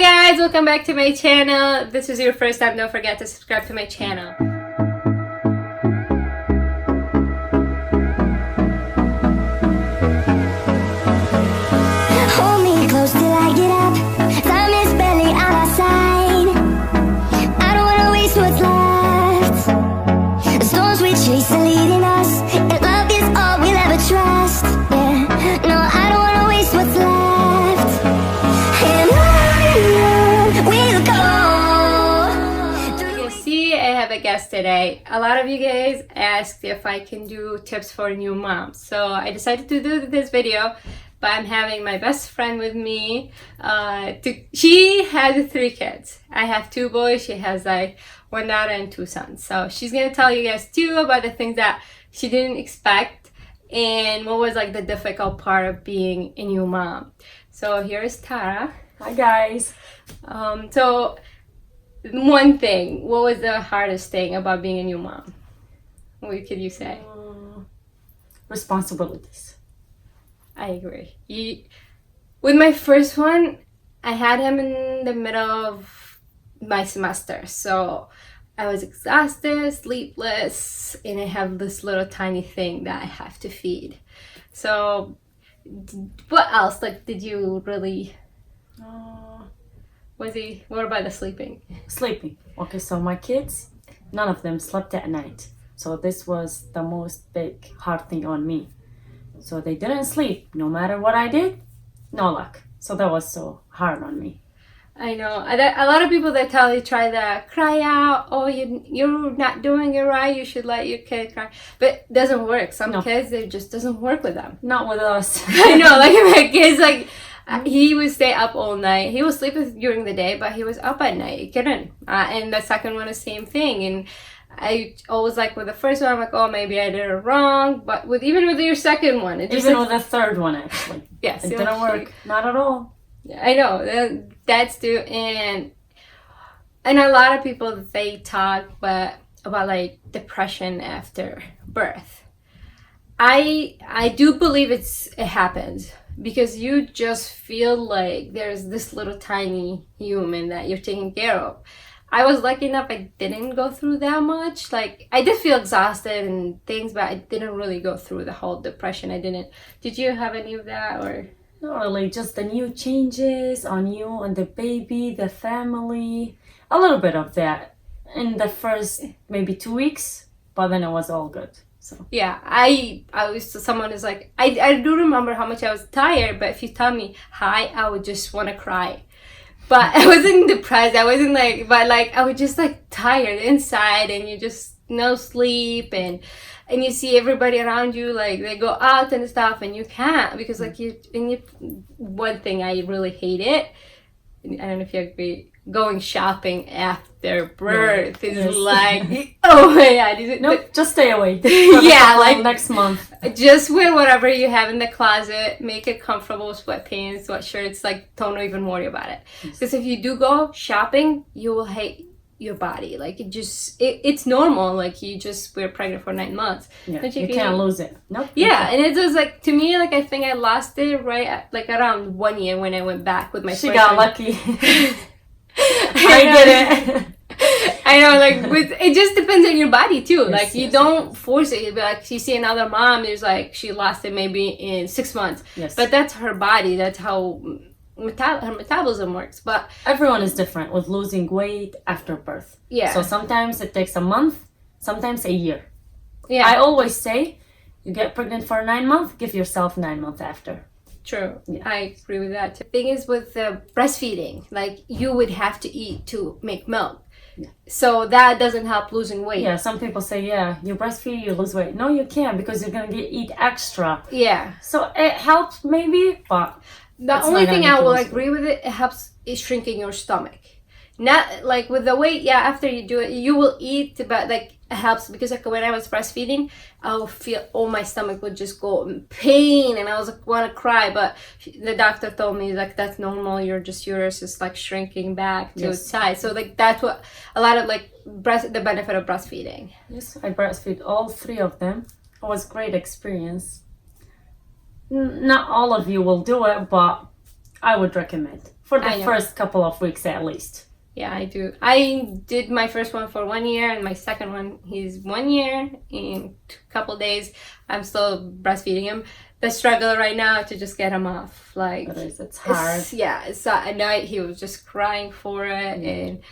guys, welcome back to my channel. If this is your first time, don't forget to subscribe to my channel. Hold me close till I get up. Time is barely on our side. I don't wanna waste what's left. The storms we chase are leading us, and love is all we'll ever trust. Yeah, no, I don't wanna waste what's left. And on we'll go. You can see I have a guest today. A lot of you guys asked if I can do tips for new moms, so I decided to do this video. But I'm having my best friend with me. She has 3 kids. I have 2 boys. She has like 1 daughter and 2 sons. So she's gonna tell you guys too about the things that she didn't expect and what was like the difficult part of being a new mom. So here's Tara. Hi guys. So one thing, what was the hardest thing about being a new mom? What could you say? Responsibilities. I agree. With my first one, I had him in the middle of my semester. So I was exhausted, sleepless, and I have this little tiny thing that I have to feed. So what else? Like, did you really... What about the sleeping? Sleeping. Okay, so my kids, none of them slept at night. So this was the most big hard thing on me. So they didn't sleep. No matter what I did, no luck. So that was so hard on me. I know. A lot of people that tell you try to cry out. Oh, you're not doing it right. You should let your kid cry. But it doesn't work. Some kids, it just doesn't work with them. Not with us. I know. Like my kids, like he would stay up all night. He would sleep during the day, but he was up at night. He couldn't. And the second one, the same thing. And I always like with the first one, I'm like, oh, maybe I did it wrong. But even with your second one, it just even with the third one, actually, yes, it didn't work. Not at all. I know that's true, and a lot of people they talk, but about like depression after birth. I do believe it happens because you just feel like there's this little tiny human that you're taking care of. I was lucky enough I didn't go through that much. Like I did feel exhausted and things, but I didn't really go through the whole depression. I didn't. Did you have any of that or? Not really, just the new changes on you and the baby, the family, a little bit of that in the first maybe 2 weeks, but then it was all good. So yeah, I was someone is like I do remember how much I was tired, but if you tell me hi, I would just want to cry. But I wasn't depressed. I wasn't like, but like I was just like tired inside, and you just no sleep, and you see everybody around you like they go out and stuff, and you can't because like one thing I really hated. I don't know if you agree. Going shopping after birth is like, oh my god! Nope, just stay away. Yeah, like next month. Just wear whatever you have in the closet. Make it comfortable, sweatpants, sweatshirts. Like, don't even worry about it. Because if you do go shopping, you will hate your body. Like it's normal. Like we're pregnant for 9 months. Yeah, you can't lose it. Nope. Yeah, and it was like to me, like I think I lost it right at, like around 1 year when I went back with my. She got lucky. I get it. I know, like it just depends on your body too. Yes, like you don't force it. You'll be like, you see another mom is like she lost it maybe in 6 months. Yes. But that's her body. That's how her metabolism works. But everyone is different with losing weight after birth. Yeah. So sometimes it takes a month, sometimes a year. Yeah. I always say, you get pregnant for 9 months, give yourself 9 months after. True. Yeah. I agree with that. The thing is with the breastfeeding, like you would have to eat to make milk. Yeah. So that doesn't help losing weight. Yeah, some people say, yeah, you breastfeed, you lose weight. No, you can't because you're going to eat extra. Yeah. So it helps maybe, but... The only thing I will agree with it helps is shrinking your stomach. Not like with the weight, yeah, after you do it, you will eat, but like it helps because like when I was breastfeeding, I would feel, my stomach would just go in pain and I was like, want to cry, but the doctor told me like, that's normal, yours is like shrinking back to its size. So like that's what a lot of like the benefit of breastfeeding. Yes, I breastfeed all 3 of them. It was a great experience. Not all of you will do it, but I would recommend For the I know. first couple of weeks at least. Yeah, I do. I did my first one for 1 year, and my second one, he's 1 year. In a couple days, I'm still breastfeeding him. The struggle right now to just get him off. Like, It's hard. It's at night he was just crying for it, and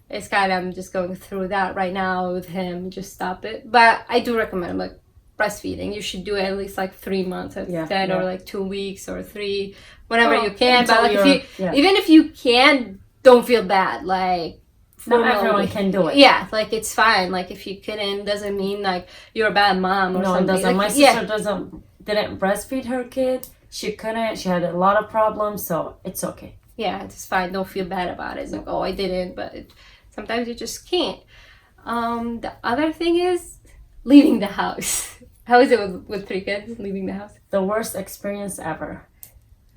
it's kind of, I'm just going through that right now with him. Just stop it. But I do recommend like breastfeeding. You should do it at least like 3 months instead, or like 2 weeks or 3, whenever you can. But like even if you can, don't feel bad. Like, not everyone can do it. Yeah, like it's fine. Like if you couldn't, doesn't mean like you're a bad mom or something. No, it doesn't. Like, My sister didn't breastfeed her kid. She couldn't. She had a lot of problems, so it's okay. Yeah, it's fine. Don't feel bad about it. It's like, oh, I didn't, but sometimes you just can't. The other thing is leaving the house. How is it with 3 kids, leaving the house? The worst experience ever.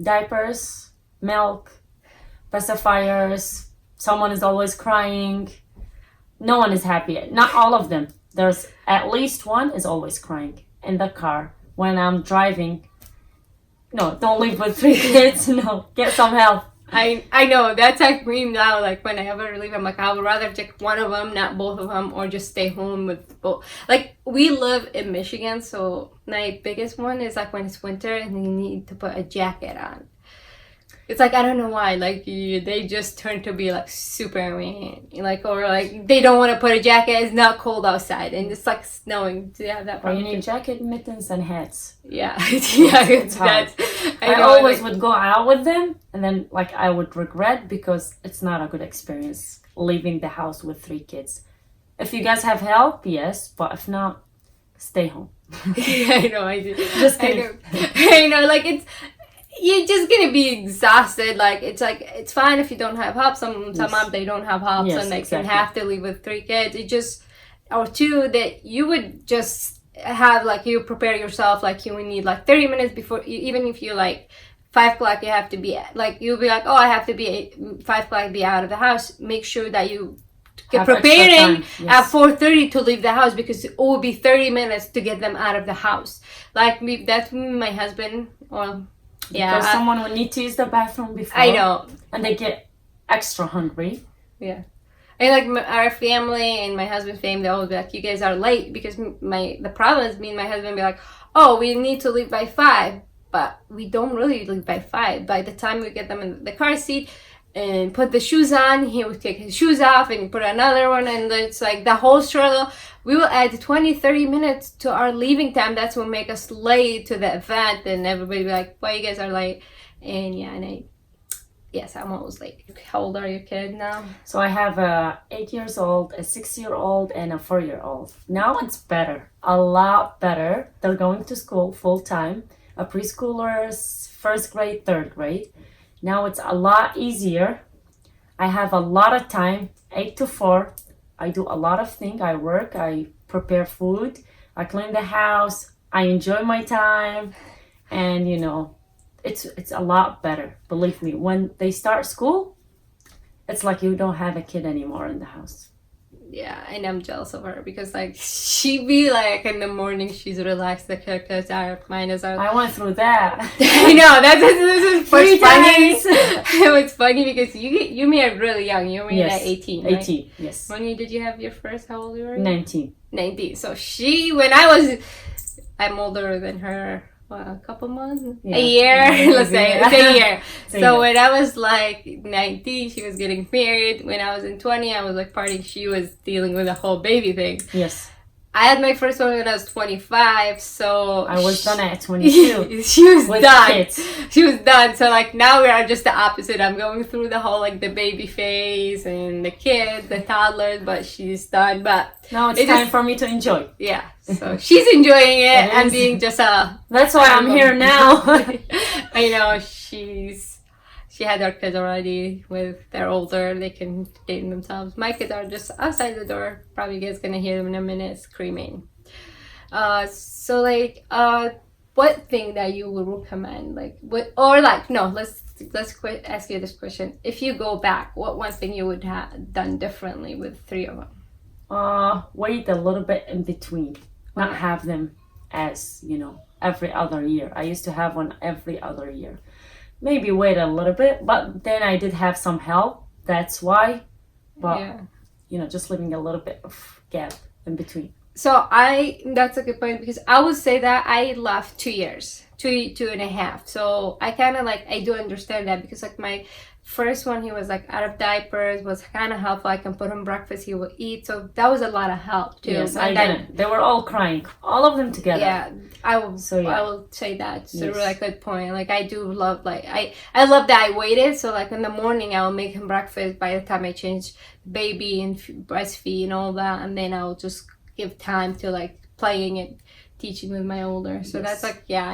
Diapers, milk, pacifiers, someone is always crying. No one is happy. Not all of them. There's at least one is always crying in the car when I'm driving. No, don't leave with 3 kids. No, get some help. I know, that's like me now. Like when I ever leave, I'm like, I would rather take one of them, not both of them, or just stay home with both. Like we live in Michigan, so my biggest one is like when it's winter and you need to put a jacket on. It's like, I don't know why, like they just turn to be like Superman, like, or like they don't want to put a jacket. It's not cold outside and it's like snowing. Do you have that problem? You need jacket, mittens, and hats. Yeah, yeah, it's hard. I always would go out with them, and then like I would regret because it's not a good experience leaving the house with 3 kids. If you guys have help, yes, but if not, stay home. Yeah, I know, I do. Just kidding. I know, like you're just gonna be exhausted. Like it's fine if you don't have help. Some moms, they don't have help, and they can have to leave with 3 kids. It just, or 2, that you would just have like, you prepare yourself, like you would need like 30 minutes before, even if you like 5 o'clock you have to be, like you'll be like, oh, I have to be 5 o'clock, be out of the house. Make sure that you get preparing at 4:30 to leave the house, because it will be 30 minutes to get them out of the house. Like that's my husband, or because someone would need to use the bathroom before. I know. And they get extra hungry. Yeah. And like our family and my husband's family, they always be like, you guys are late, because the problem is me and my husband be like, oh, we need to leave by 5, but we don't really leave by 5. By the time we get them in the car seat and put the shoes on, he would take his shoes off and put another one, and it's like the whole struggle. We will add 20-30 minutes to our leaving time. That's what make us late to the event, and everybody be like, why you guys are late? And yes, I'm always late. How old are your kids now? So I have a 8 years old, a 6-year-old, and a 4-year-old. Now it's better, a lot better. They're going to school full time. A preschooler's 1st grade, 3rd grade. Now it's a lot easier. I have a lot of time, 8 to 4. I do a lot of things. I work, I prepare food, I clean the house, I enjoy my time, and it's a lot better. Believe me, when they start school, it's like you don't have a kid anymore in the house. Yeah, and I'm jealous of her, because like she be like in the morning she's relaxed, the kids are, mine is out. I went through that. I know, this is funny. It's funny because you married really young. You married at 18, right? 18, yes. When did you have your first? How old were you? 19. 19. So I'm older than her. A couple months? Yeah. A year? Let's say. It's a year. So when I was like 19, she was getting married. When I was in 20, I was like partying. She was dealing with the whole baby thing. Yes. I had my first one when I was 25, so... I was done at 22. She was done. Kids. She was done. So like now we are just the opposite. I'm going through the whole like the baby phase and the kids, the toddlers, but she's done. But now it's time for me to enjoy. Yeah. So she's enjoying it and being just a... That's why I'm here now. I know, she had her kids already. They're older, they can date themselves. My kids are just outside the door. Probably you guys gonna hear them in a minute screaming. So like, what thing that you would recommend? Like, let's ask you this question. If you go back, what one thing you would have done differently with 3 of them? Wait a little bit in between. Not have them as, every other year. I used to have one every other year. maybe wait a little bit, but then I did have some help. That's why. But Yeah. you know, just leaving a little bit of gap in between. So that's a good point, because I would say that I left 2 years, two and a half. So I kind of like, I do understand that, because like my first one, he was like out of diapers, was kind of helpful. I can put him breakfast, he will eat. So that was a lot of help too. Yes, And I didn't. They were all crying, all of them together. Yeah, I will. So, yeah. I will say that's a Yes. really good point. Like I do love, like I love that I waited. So like in the morning, I will make him breakfast. By the time I change baby and breastfeed and all that, and then I'll just give time to like playing and teaching with my older. So Yes. that's like, yeah,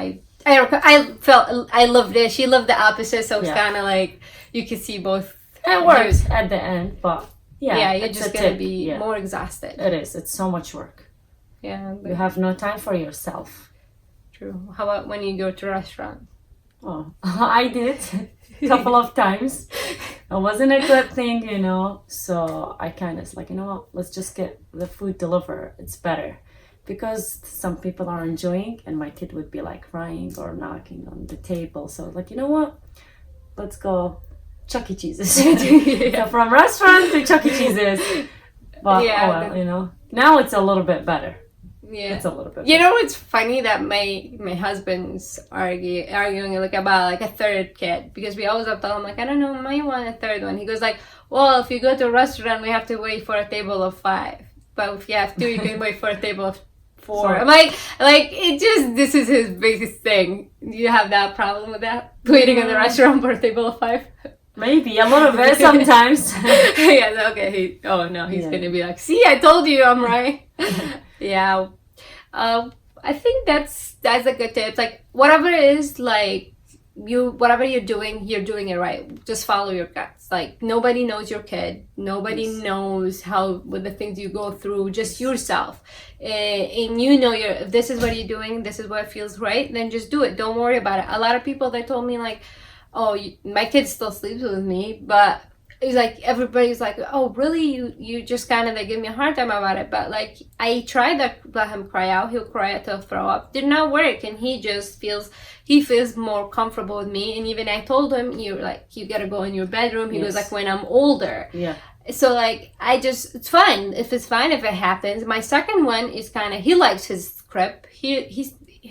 I felt I loved it. She loved the opposite. So it's Yeah. kind of like you can see both. It works at the end, but Yeah, you're it's just a gonna tip. be Yeah. more exhausted. It is. It's so much work. Yeah, You have no time for yourself. true. How about when you go to a restaurant? Oh, I did a couple of times. It wasn't a good thing, you know. So I kind of like, you know what? Let's just get the food delivered. It's better. Because some people are enjoying, and my kid would be like crying or knocking on the table. So like, you know what? Let's go Chuck E. Cheese's. So from restaurant to Chuck E. Cheese's. But Yeah, oh well, you know. Now it's a little bit better. Yeah. It's a little bit You know, it's funny that my husband's arguing like about like a third kid, because we always have to tell him like, I don't know, I might want a third one. He goes like, well, if you go to a restaurant, we have to wait for a table of 5, but if you have 2, you can wait for a table of 4. Sorry. I'm like it just, this is his biggest thing. Do you have that problem with that, waiting in the restaurant for a table of 5? Maybe a little bit sometimes. Yeah, okay. He's Yeah. gonna be like, see, I told you, I'm right. Yeah. I think that's a good tip. Like whatever it is, like whatever you're doing it right. Just follow your guts. Like nobody knows your kid. Nobody Yes. knows what the things you go through. Just yourself. And you know if this is what you're doing, this is what feels right, then just do it. Don't worry about it. A lot of people, they told me like, oh, my kid still sleeps with me, but it's like everybody's like, oh really, you just kind of, they give me a hard time about it. But like I tried to let him cry out, he'll cry out till throw up, did not work, and he feels more comfortable with me. And even I told him, you gotta go in your bedroom. He goes Yes. like, when I'm older. Yeah. So like it's fine if it happens. My second one is kind of, he likes his crib.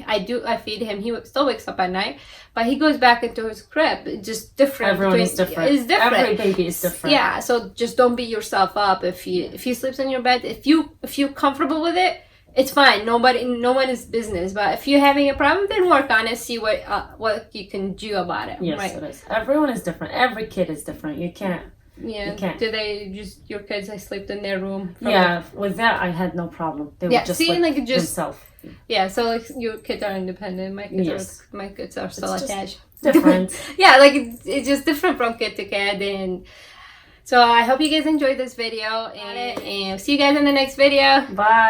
I feed him. He still wakes up at night, but he goes back into his crib. It's just different. Everyone is different. It's different. Every baby is different. Yeah. So just don't beat yourself up if he sleeps in your bed. If you're comfortable with it, it's fine. No one is business. But if you're having a problem, then work on it. See what you can do about it. Yes, right? it is. Everyone is different. Every kid is different. You can't. Yeah. You can't. Do they just, your kids, they slept in their room? Yeah, with that I had no problem. They Yeah, would just see, like like, just- themselves. Yeah, so like your kids are independent. My kids Yes. are still It's just attached. Different. Yeah, like it's just different from kid to kid. And so I hope you guys enjoyed this video, and see you guys in the next video. Bye.